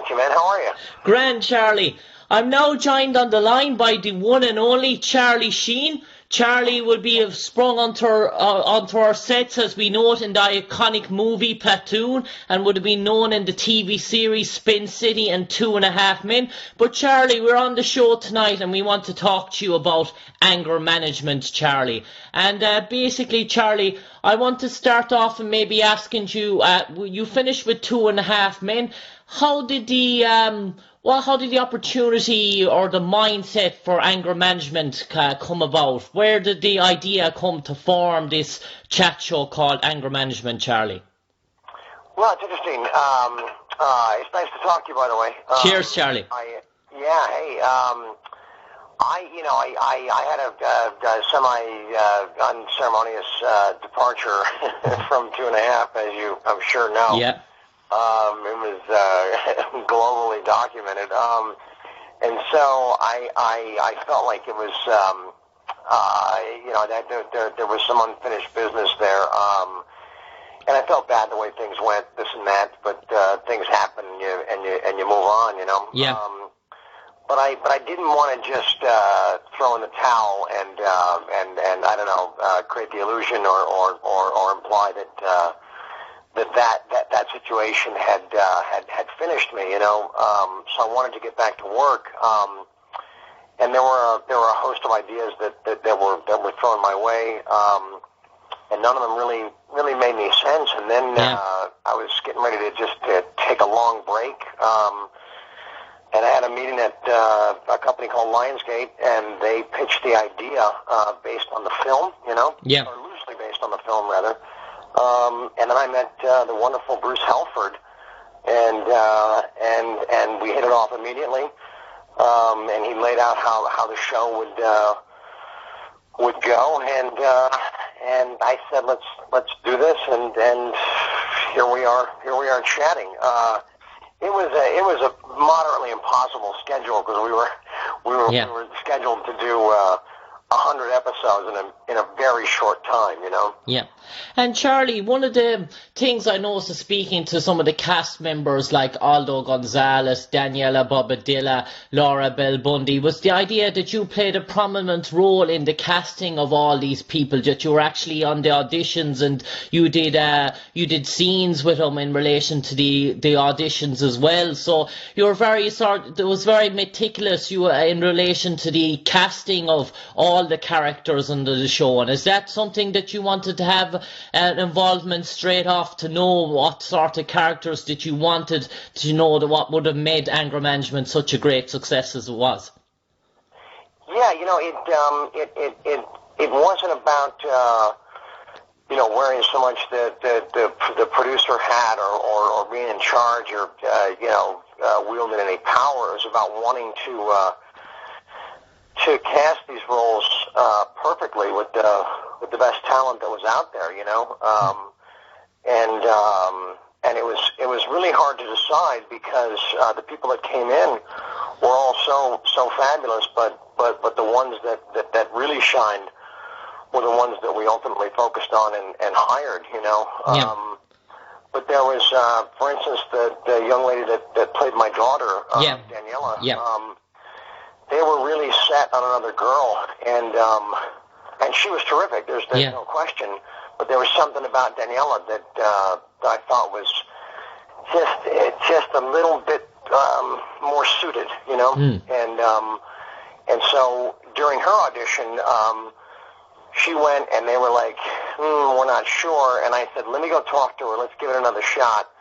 you, man. How are you? Grand, Charlie. I'm now joined on the line by the one and only Charlie Sheen. Charlie will be sprung onto our sets, as we know it, in the iconic movie Platoon, and would have been known in the TV series Spin City and 2.5 Men. But Charlie, we're on the show tonight and we want to talk to you about anger management, Charlie. And basically, Charlie, I want to start off and maybe asking you, you finished with 2.5 Men. How did the opportunity or the mindset for anger management come about? Where did the idea come to form this chat show called Anger Management, Charlie? Well, it's interesting. It's nice to talk to you, by the way. Cheers, Charlie. I had a semi-unceremonious departure from 2.5, as you, I'm sure, know. Yeah. It was globally documented, and so I felt like it was, that there was some unfinished business there, and I felt bad the way things went, this and that. But things happen, and you move on, you know. Yeah. But I didn't want to just throw in the towel and I don't know, create the illusion or imply that. That situation had finished me, you know. So I wanted to get back to work, and there were a host of ideas that were thrown my way, and none of them really made any sense. And then I was getting ready to take a long break, and I had a meeting at a company called Lionsgate, and they pitched the idea based on the film, you know, or loosely based on the film rather. And then I met the wonderful Bruce Helford, and we hit it off immediately. And he laid out how the show would go, and I said let's do this, and here we are chatting. It was a moderately impossible schedule because we were scheduled to do 100 episodes in a very short time, you know. Yeah. And Charlie, one of the things I noticed speaking to some of the cast members like Aldo Gonzalez, Daniela Bobadilla, Laura Bell Bundy, was the idea that you played a prominent role in the casting of all these people, that you were actually on the auditions and you did scenes with them in relation to the auditions as well. So you were it was very meticulous in relation to the casting of all the characters under the show. And is that something that you wanted to have an involvement straight off, to know what sort of characters that you wanted to know, that what would have made anger management such a great success as it was? Yeah, you know, it wasn't about wearing so much the producer hat or being in charge or wielding any power. It was about wanting to cast these roles perfectly with the best talent that was out there, you know, and it was really hard to decide because the people that came in were all so fabulous, but the ones that really shined were the ones that we ultimately focused on and hired, you know. But there was, for instance, the young lady that played my daughter, Daniela. They were really set on another girl, and she was terrific. There's no question. But there was something about Daniela that I thought was just a little bit more suited, you know. And so during her audition, she went, and they were like, we're not sure. And I said, let me go talk to her. Let's give it another shot.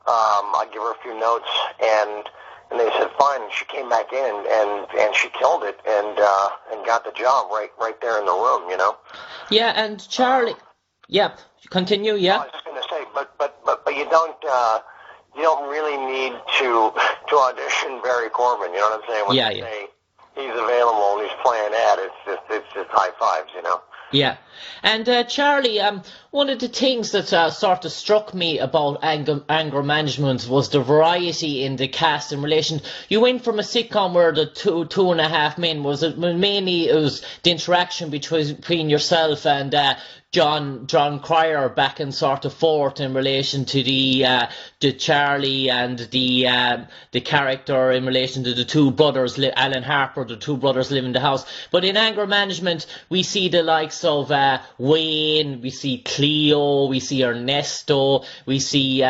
I'll give her a few notes, and they said fine. And she came back in, and she killed it, and got the job right there in the room, you know. Yeah, and Charlie, continue. Yeah. I was just going to say, but you don't really need to audition Barry Corbin. You know what I'm saying? When you say he's available and he's playing that, it's just high fives, you know. Yeah. And Charlie, one of the things that sort of struck me about anger management was the variety in the cast in relation. You went from a sitcom where the two and a half men was mainly it was the interaction between yourself and John Cryer back and sort of forth in relation to the Charlie and the character in relation to the two brothers, Alan Harper, the two brothers live in the house. But in anger management, we see the likes of Wayne, we see Cleo, we see Ernesto, we see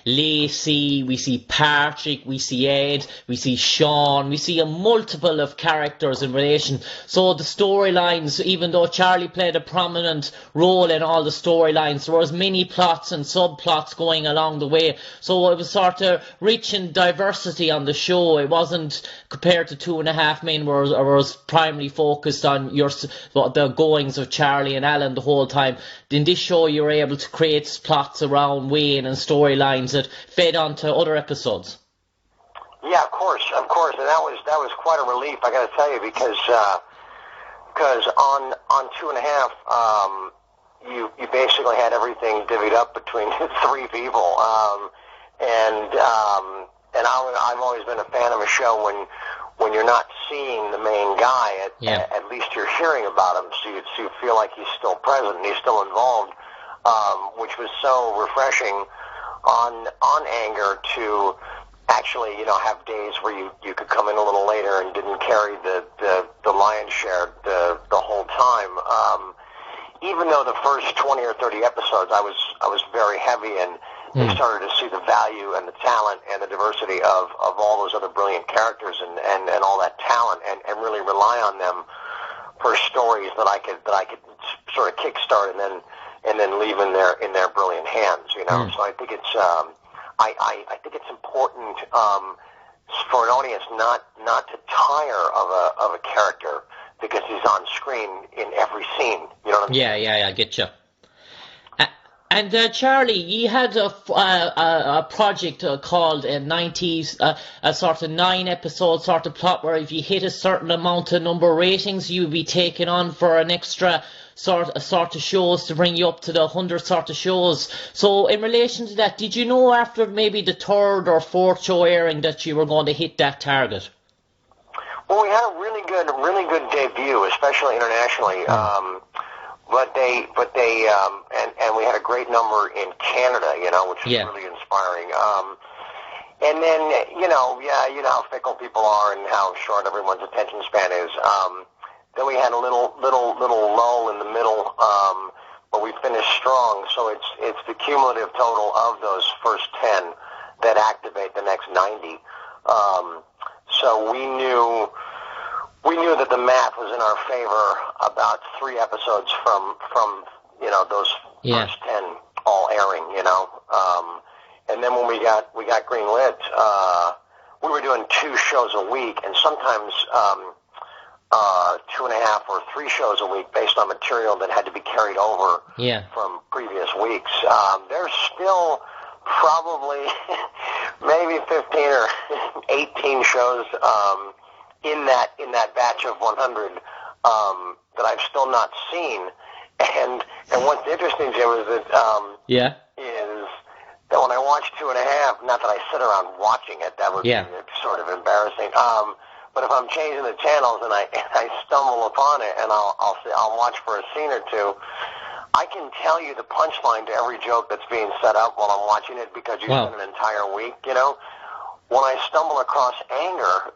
Lacey, we see Patrick, we see Ed, we see Sean, we see a multiple of characters in relation. So the storylines, even though Charlie played a prominent role in all the storylines, there was many plots and subplots going along the way. So it was sort of rich in diversity on the show. It wasn't compared to Two and a Half Men where it was primarily focused on the goings of Charlie and Alan the whole time. In this show you were able to create plots around Wayne and storylines that fed onto other episodes. Yeah, of course, and that was quite a relief, I got to tell you, because on Two and a Half, you basically had everything divvied up between three people, and I've always been a fan of a show when you're not seeing the main guy, at least you're hearing about him, so you feel like he's still present and he's still involved, which was so refreshing on Anger to actually, have days where you could come in a little later and didn't carry the lion's share the whole time. Even though the first 20 or 30 episodes I was very heavy and they started to see the value and the talent and the diversity of all those other brilliant characters and all that talent and really rely on them for stories that I could sort of kickstart and then leave in their brilliant hands, So I think it's I think it's important for an audience not to tire of a character because he's on screen in every scene. You know what I mean? Yeah, I get you. And Charlie, you had a project called 90s, a sort of 9-episode sort of plot where if you hit a certain amount of number of ratings, you would be taken on for an extra sort of shows to bring you up to the 100 sort of shows. So in relation to that, did you know after maybe the third or fourth show airing that you were going to hit that target? Well, we had a really good debut, especially internationally. But they, and we had a great number in Canada, which was really inspiring. And then, you know how fickle people are and how short everyone's attention span is. Then we had a little lull in the middle, but we finished strong. So it's the cumulative total of those first 10 that activate the next 90. So we knew that the math was in our favor about 3 episodes from those first 10 all airing, and then when we got green lit, we were doing 2 shows a week, and sometimes 2.5 or 3 shows a week based on material that had to be carried over from previous weeks. There's still probably maybe 15 or 18 shows in that batch of 100 that I've still not seen. And what's interesting, Jim, is that is that when I watch 2.5, not that I sit around watching it, that would be sort of embarrassing. But if I'm changing the channels and I stumble upon it and I'll watch for a scene or two, I can tell you the punchline to every joke that's being set up while I'm watching it because you spend an entire week, When I stumble across Anger,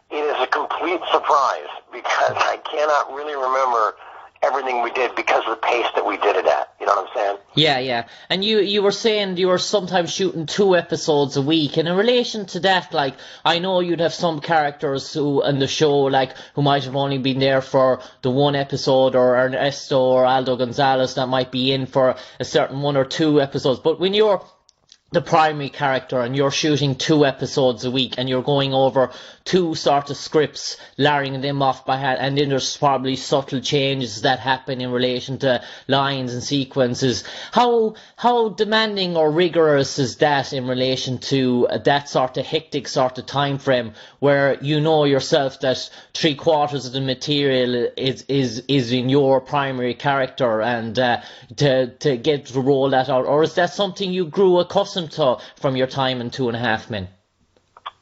it is a complete surprise because I cannot really remember everything we did because of the pace that we did it at. You know what I'm saying? Yeah. And you were saying you were sometimes shooting 2 episodes a week. And in relation to that, like, I know you'd have some characters who in the show, like, who might have only been there for the 1 episode, or Ernesto or Aldo Gonzalez that might be in for a certain 1 or 2 episodes. But when you're the primary character and you're shooting 2 episodes a week and you're going over 2 sort of scripts, larrying them off by hand, and then there's probably subtle changes that happen in relation to lines and sequences. How demanding or rigorous is that in relation to that sort of hectic sort of time frame where you know yourself that 3/4 of the material is in your primary character, and to get to roll that out? Or is that something you grew accustomed to from your time in 2.5 Men?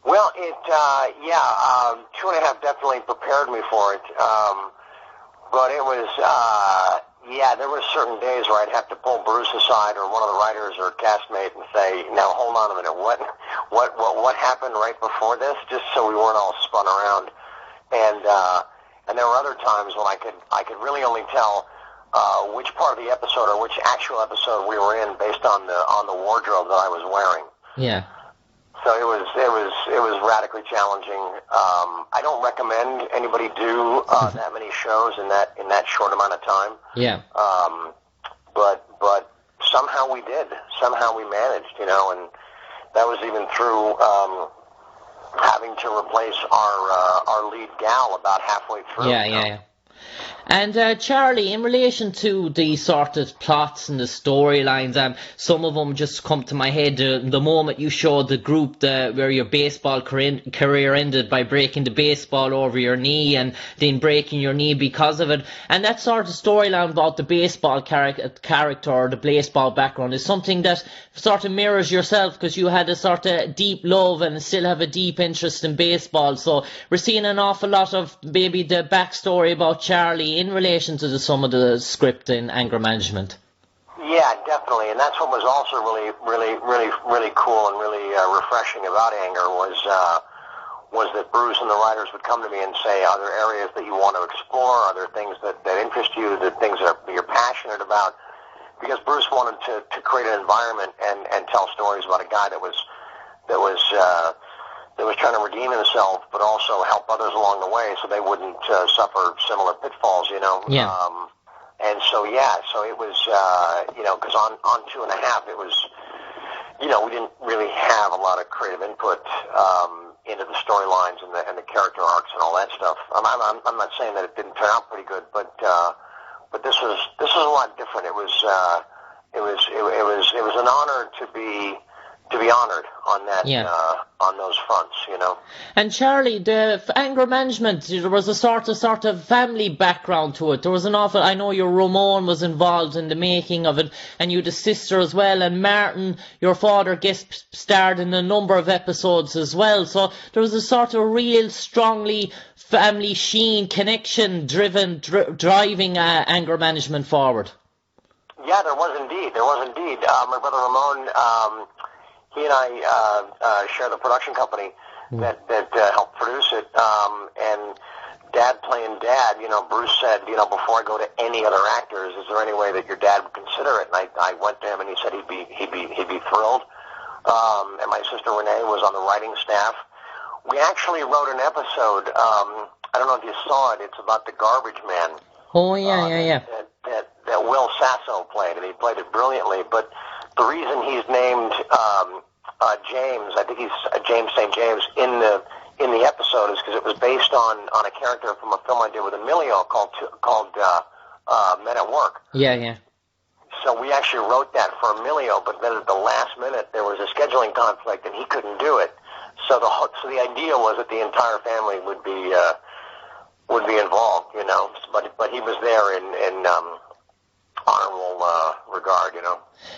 Well, 2.5 definitely prepared me for it. But it was, there were certain days where I'd have to pull Bruce aside or one of the writers or castmate and say, "Now hold on a minute, what happened right before this?" Just so we weren't all spun around. And there were other times when I could really only tell which part of the episode or which actual episode we were in based on the wardrobe that I was wearing. Yeah. So it was radically challenging. I don't recommend anybody do that many shows in that short amount of time. Yeah. But somehow we did. Somehow we managed, and that was even through having to replace our lead gal about halfway through. Yeah. And Charlie, in relation to the sort of plots and the storylines, some of them just come to my head. The moment you showed the group where your baseball career ended by breaking the baseball over your knee and then breaking your knee because of it, and that sort of storyline about the baseball character or the baseball background is something that sort of mirrors yourself, because you had a sort of deep love and still have a deep interest in baseball. So we're seeing an awful lot of maybe the backstory about Charlie in relation to some of the script in Anger Management. Yeah, definitely, and that's what was also really cool and really refreshing about Anger was that Bruce and the writers would come to me and say, "Are there areas that you want to explore? Are there things that interest you? The things that you're passionate about?" Because Bruce wanted to create an environment and tell stories about a guy that was trying to redeem himself, but also help others along the way, so they wouldn't suffer similar pitfalls, Yeah. So it was, because on 2.5, it was, we didn't really have a lot of creative input into the storylines and the character arcs and all that stuff. I'm not saying that it didn't turn out pretty good, but this was a lot different. It was an honor to be honored on that, on those fronts, And Charlie, the Anger Management, there was a sort of family background to it. There was an awful, I know your Ramon was involved in the making of it, and you had a sister as well, and Martin, your father, guest starred in a number of episodes as well. So there was a sort of real strongly family Sheen connection driving Anger Management forward. Yeah, there was indeed. My brother Ramon, he and I share the production company that helped produce it, and Dad playing Dad, Bruce said, before I go to any other actors, is there any way that your dad would consider it? And I went to him and he said he'd be thrilled. And my sister Renee was on the writing staff. We actually wrote an episode, I don't know if you saw it, it's about the Garbage Man. Oh, yeah. That Will Sasso played, and he played it brilliantly. But the reason he's named James, I think he's James St. James in the episode, is because it was based on a character from a film I did with Emilio called Men at Work. Yeah. So we actually wrote that for Emilio, but then at the last minute there was a scheduling conflict and he couldn't do it. So the idea was that the entire family would be involved, But he was there in honorable regard,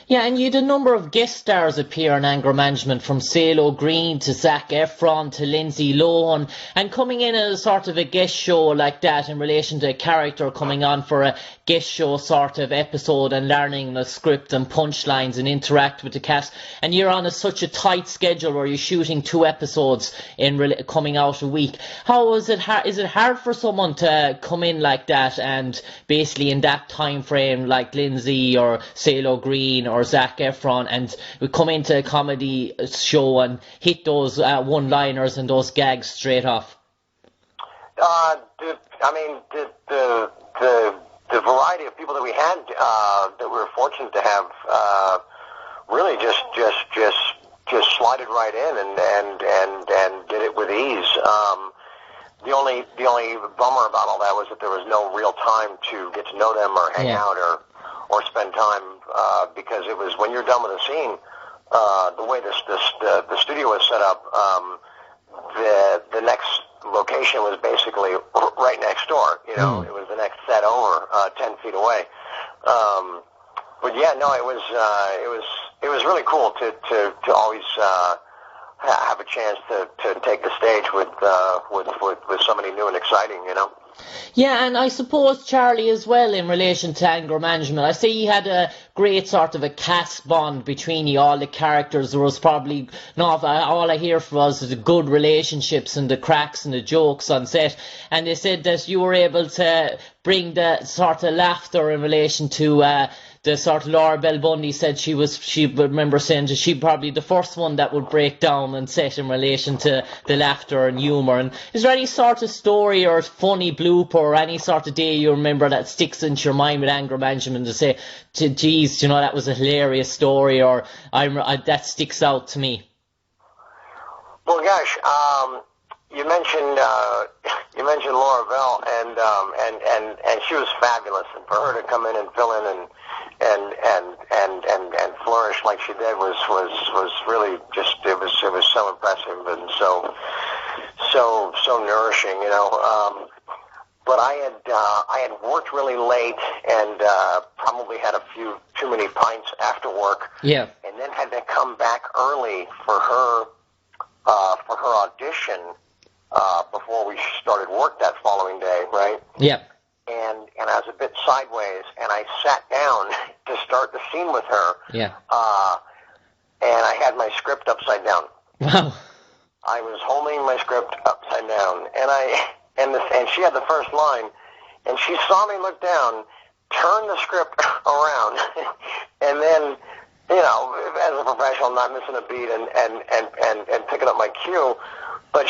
Yeah, and you had a number of guest stars appear in Anger Management, from CeeLo Green to Zac Efron to Lindsay Lohan, and coming in as a sort of a guest show like that in relation to a character coming on for a guest show sort of episode and learning the script and punchlines and interact with the cast, and you're on such a tight schedule where you're shooting 2 episodes coming out a week. How is it is it hard for someone to come in like that and basically in that time frame like Lindsay or CeeLo Green or Zac Efron, and we come into a comedy show and hit those one-liners and those gags straight off? The variety of people that we had, that we were fortunate to have, really just slided right in and did it with ease. The only bummer about all that was that there was no real time to get to know them or hang out or spend time, because it was when you're done with a scene, the way the studio was set up, the next location was basically right next door. You know, it was the next set over, 10 feet away. But yeah, no, it was really cool to always have a chance to take the stage with somebody new and exciting, you know. Yeah, and I suppose Charlie as well in relation to anger management. I say you had a great sort of a cast bond between you, all the characters. There was probably not all I hear was the good relationships and the cracks and the jokes on set. And they said that you were able to bring the sort of laughter in relation to the sort of Laura Bell Bundy said she remember saying that she probably the first one that would break down and set in relation to the laughter and humour. And is there any sort of story or funny blooper or any sort of day you remember that sticks into your mind with anger management to say, geez, you know, that was a hilarious story, or that sticks out to me? Well, gosh, you mentioned Laura Bell, and she was fabulous, and for her to come in and fill in and flourish like she did was really just it was so impressive and so nourishing, you know. But I had worked really late and probably had a few too many pints after work. Yeah. And then had to come back early for her audition before we started work that following day, right? Yeah. And I was a bit sideways, and I sat down to start the scene with her. Yeah. And I had my script upside down. Wow. I was holding my script upside down, and she had the first line, and she saw me look down, turn the script around, and then, you know, as a professional, not missing a beat and picking up my cue. But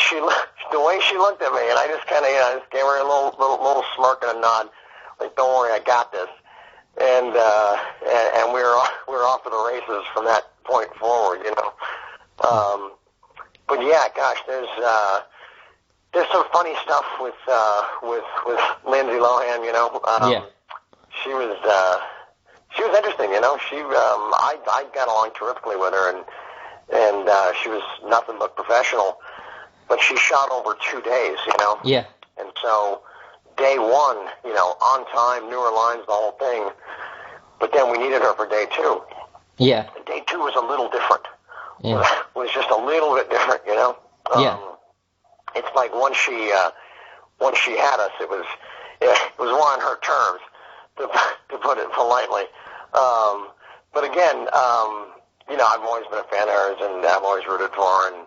the way she looked at me, and I just kind of, just gave her a little smirk and a nod, like, "Don't worry, I got this." And we were off to the races from that point forward, you know. But yeah, gosh, there's some funny stuff with Lindsay Lohan, you know. Yeah. She was interesting, you know. I got along terrifically with her, and she was nothing but professional. But she shot over 2 days, you know. Yeah. And so day one, you know, on time, newer lines, the whole thing. But then we needed her for day two. Yeah. And day two was a little different. Yeah. Was just a little bit different, you know. Yeah. It's like once she had us, it was more on her terms, to put it politely. But again, you know, I've always been a fan of hers, and I've always rooted for her, and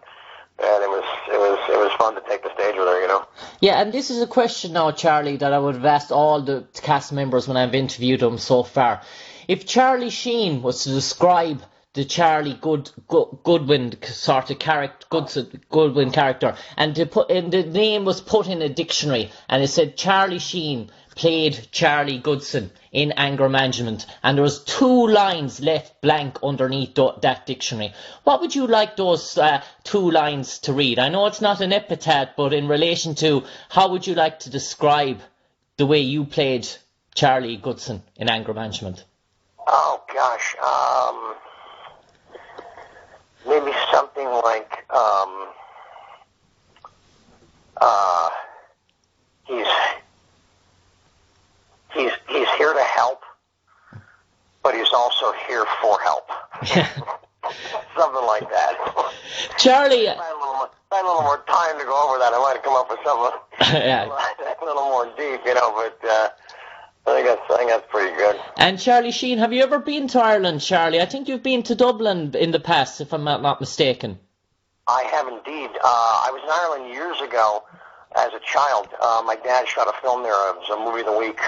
it was fun to take the stage with her, you know. Yeah, and this is a question now, Charlie, that I would have asked all the cast members when I've interviewed them so far. If Charlie Sheen was to describe the Charlie Goodwin sort of character, Goodwin character, and the name was put in a dictionary, and it said Charlie Sheen played Charlie Goodson in anger management, and there was 2 lines left blank underneath that dictionary. What would you like those 2 lines to read? I know it's not an epithet, but in relation to how would you like to describe the way you played Charlie Goodson in anger management? Oh gosh, maybe something like he's here to help, but he's also here for help. Something like that. Charlie, if I had a little more time to go over that, I might have come up with something a little more deep, you know. But I think that's pretty good. And Charlie Sheen, have you ever been to Ireland, Charlie? I think you've been to Dublin in the past, if I'm not mistaken. I have indeed. I was in Ireland years ago as a child. My dad shot a film there. It was a movie of the week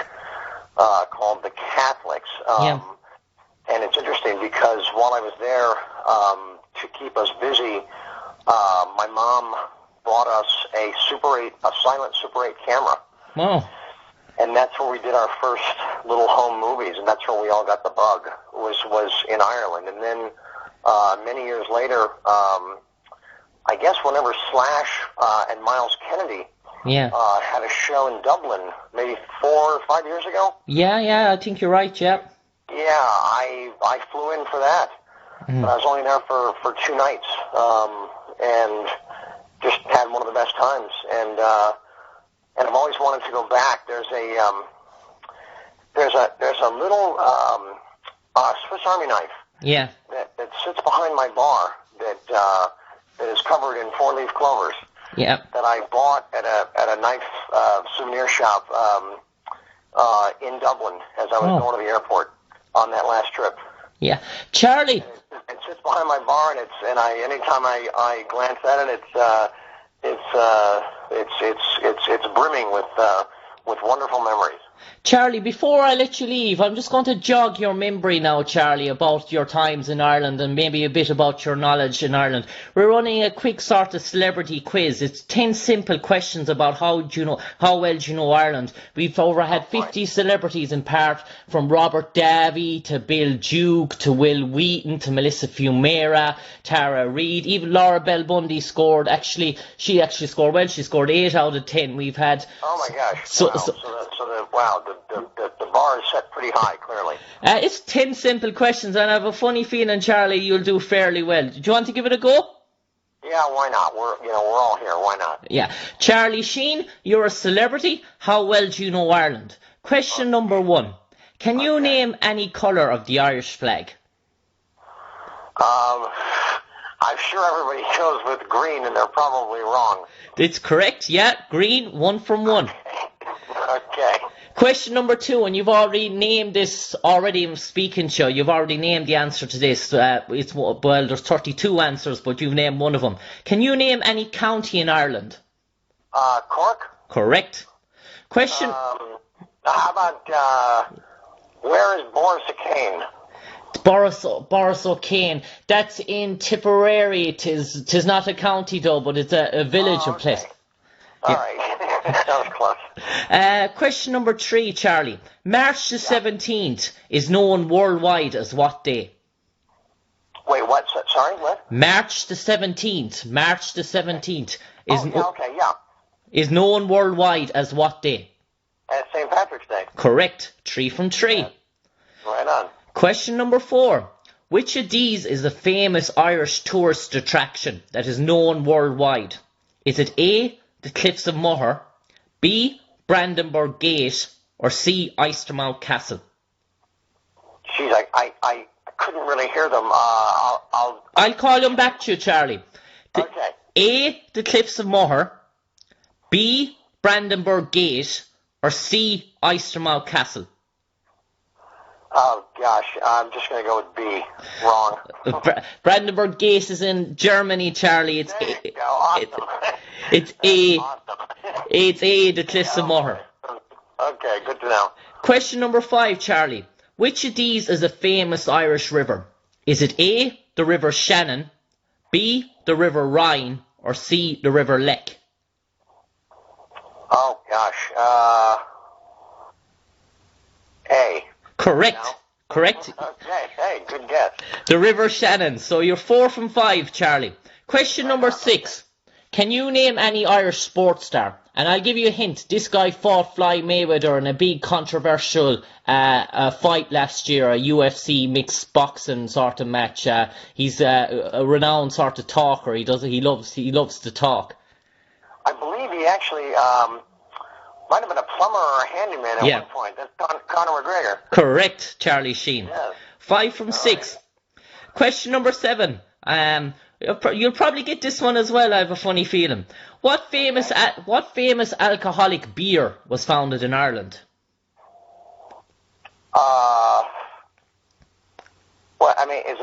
called The Catholics. Yeah. And it's interesting because while I was there, to keep us busy, my mom bought us a silent Super 8 camera. Wow. And that's where we did our first little home movies, and that's where we all got the bug, was in Ireland. And then many years later, I guess whenever Slash and Miles Kennedy had a show in Dublin, maybe 4 or 5 years ago. Yeah, I think you're right. Yeah. Yeah, I flew in for that, but I was only there for 2 nights, and just had one of the best times. And I've always wanted to go back. There's a little Swiss Army knife. Yeah. That sits behind my bar that is covered in 4-leaf clovers. Yeah. That I bought at a knife souvenir shop in Dublin as I was going to the airport on that last trip. Yeah, Charlie. It sits behind my bar, and anytime I glance at it, it's brimming with wonderful memories. Charlie, before I let you leave, I'm just going to jog your memory now, Charlie, about your times in Ireland and maybe a bit about your knowledge in Ireland. We're running a quick sort of celebrity quiz. It's 10 simple questions about how well do you know Ireland. We've had 50 celebrities in part, from Robert Davi to Bill Duke to Will Wheaton to Melissa Fumera, Tara Reid, even Laura Bell Bundy scored. She actually scored well. She scored 8 out of 10. We've had... Oh my gosh. Wow. The bar is set pretty high, clearly. It's 10 simple questions, and I have a funny feeling, Charlie, you'll do fairly well. Do you want to give it a go? Yeah, why not? We're all here. Why not? Yeah. Charlie Sheen, you're a celebrity. How well do you know Ireland? Question number 1. Can you name any colour of the Irish flag? I'm sure everybody goes with green, and they're probably wrong. It's correct, yeah. Green, 1 from 1. Okay. Question number 2, and you've already named this in speaking show. You've already named the answer to this. There's 32 answers, but you've named one of them. Can you name any county in Ireland? Cork. Correct. Question. How about where is Borris-a-Cane? Borris O'Kane. That's in Tipperary. Tis not a county though, but it's a village and place. All right. That was close. Question number 3, Charlie. March the 17th is known worldwide as what day? Wait, what? Sorry, what? March the 17th. March the 17th is known worldwide as what day? St. Patrick's Day. Correct. 3 from 3. Yeah. Right on. Question number 4. Which of these is a famous Irish tourist attraction that is known worldwide? Is it A, the Cliffs of Moher, B, Brandenburg Gate, or C, Oystermouth Castle? Jeez, I couldn't really hear them. I'll call them back to you, Charlie. Okay. A, the Cliffs of Moher, B, Brandenburg Gate, or C, Oystermouth Castle? Oh, gosh, I'm just going to go with B. Wrong. Brandenburg Gate is in Germany, Charlie. It's there you go. Awesome. It's A. Awesome. It's A, the Cliffs of Moher. Okay, good to know. Question number 5, Charlie. Which of these is a famous Irish river? Is it A, the River Shannon, B, the River Rhine, or C, the River Lech? Oh, gosh. A. Correct. No? Correct. Okay, hey, good guess. The River Shannon. So you're 4 from 5, Charlie. Question number 6. Can you name any Irish sports star? And I'll give you a hint. This guy fought Floyd Mayweather in a big controversial fight last year, a UFC mixed boxing sort of match. He's a renowned sort of talker. He loves to talk. I believe he actually might have been a plumber or a handyman at one point. That's Conor McGregor. Correct, Charlie Sheen. Yes. 5 from 6. Right. Question number 7. You'll probably get this one as well, I have a funny feeling. What famous alcoholic beer was founded in Ireland? Well, I mean, is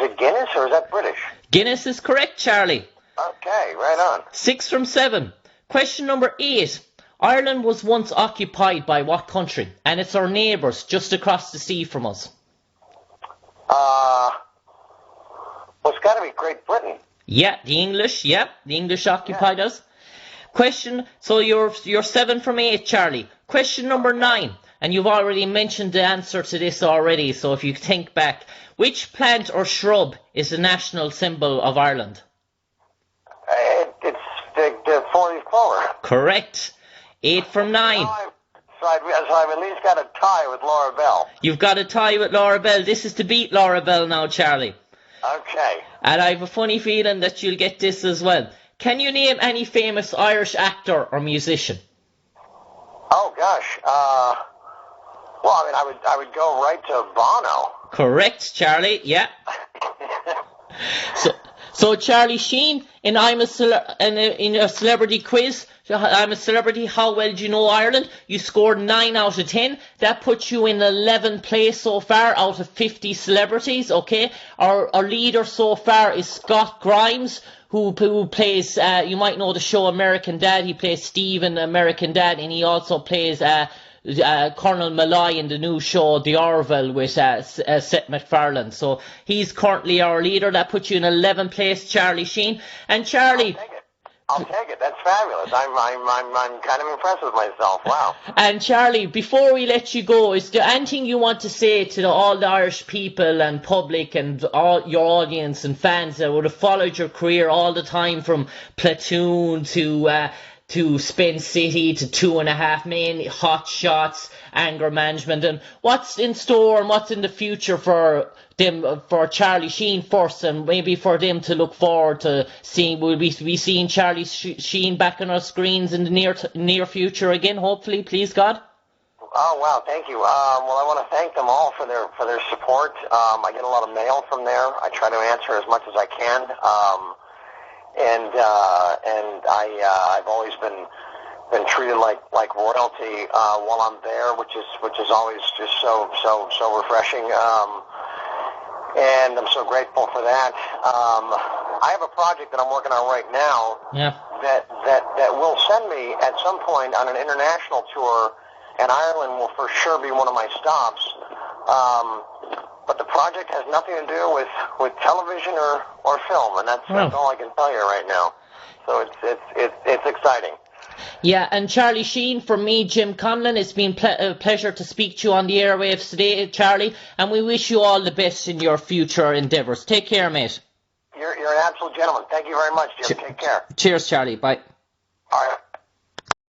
it Guinness or is that British? Guinness is correct, Charlie. Okay, right on. 6 from 7. Question number 8. Ireland was once occupied by what country? And it's our neighbours just across the sea from us. Well, it's got to be Great Britain. Yeah, the English occupied us. Question, so you're 7 from 8, Charlie. Question number 9. and you've already mentioned the answer to this already, so if you think back, which plant or shrub is the national symbol of Ireland? It's the four-leaf clover. Correct. 8 from 9. So I've at least got a tie with Laura Bell. You've got a tie with Laura Bell. This is to beat Laura Bell now, Charlie. Okay. And I have a funny feeling that you'll get this as well. Can you name any famous Irish actor or musician? Oh gosh. Well, I mean, I would go right to Bono. Correct, Charlie. Yeah. So Charlie Sheen, in in a celebrity quiz, I'm a Celebrity, how well do you know Ireland? You scored 9 out of 10. That puts you in 11th place so far out of 50 celebrities, okay? Our leader so far is Scott Grimes, who plays, you might know the show American Dad. He plays Steve in American Dad, and he also plays Colonel Malloy in the new show The Orville with Seth MacFarlane. So he's currently our leader. That puts you in 11th place, Charlie Sheen. And Charlie, I'll take it. That's fabulous. I'm kind of impressed with myself. Wow. And Charlie, before we let you go, is there anything you want to say to all the Irish people and public and all your audience and fans that would have followed your career all the time from Platoon to Spin City to 2.5 Men, Hot Shots, Anger Management, and what's in store and what's in the future for them, for Charlie Sheen first, and maybe for them to look forward to seeing? Will we be seeing Charlie Sheen back on our screens in the near future again, hopefully, please God? Oh wow, thank you. Well, I want to thank them all for their support. I get a lot of mail from there. I try to answer as much as I can. And I've always been treated like royalty while I'm there, which is always just so refreshing. And I'm so grateful for that. I have a project that I'm working on right now. Yeah. That will send me at some point on an international tour, and Ireland will for sure be one of my stops. But the project has nothing to do with television or film, and that's all I can tell you right now. So it's exciting. Yeah, and Charlie Sheen, from me, Jim Conlan, it's been a pleasure to speak to you on the airwaves today, Charlie, and we wish you all the best in your future endeavours. Take care, mate. You're an absolute gentleman. Thank you very much, Jim. Take care. Cheers, Charlie. Bye. All right.